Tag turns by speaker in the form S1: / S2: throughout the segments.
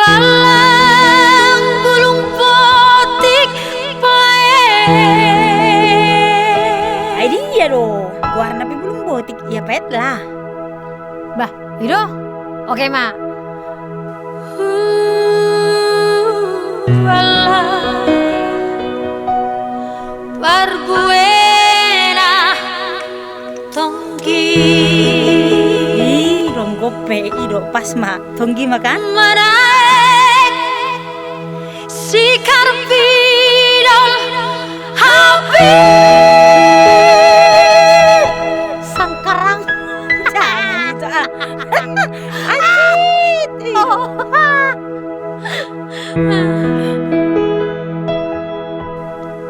S1: Alang bulung potik pae.
S2: Ay dia dong. Warna pi belum botik ya pet lah.
S1: Bah, itu? Oke, Ma. Alang barbuena tonggi.
S2: Ih, rong gope ido pas ma. Tonggi makan.
S1: Manaek sikar pidol habis sangkarang.
S2: Jangan itu ah. Anjit.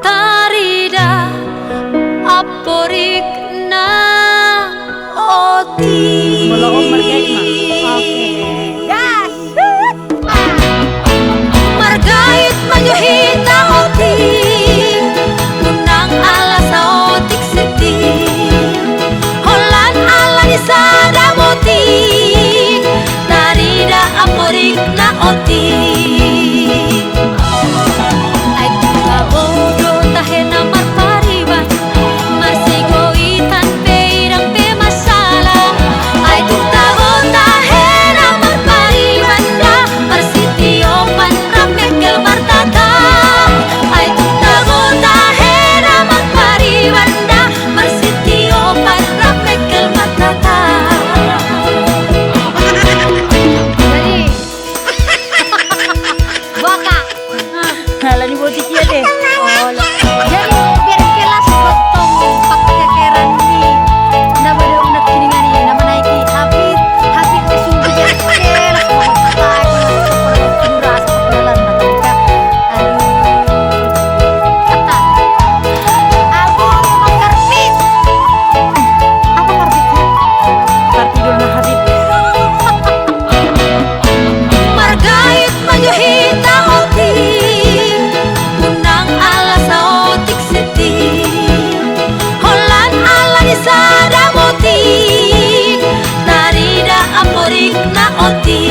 S1: Tarida aporik na oti.
S2: Moloong margait ma. Oke. Gas.
S1: Margait manyuhita oti. Unang ala sa otik siti. Holan ala di sada moti. Tarida aporik na oti. Ay kabodo tahe na marpariban. Marsigoitan peirang pe masala. Ay tugtabo tahe na marpariban na. Marsitiopan ramekel martata. Ay tugtabo tahe na marpariban na. Marsitiopan ramekel martata. Jadi Baka.
S2: Hala ni botik ya deh.
S1: Oh, jadi biar kelas potong pakkekeran ni nama ada unak kiningan ni nama naiki habis sungguh biar kelas pakai kuras jalan mereka kata aku mau karpet apa karpetnya
S2: Partidul na Habib.
S1: margait manyuhita oti unang ala sa otik siti holan ala di sada moti tarida aporik na oti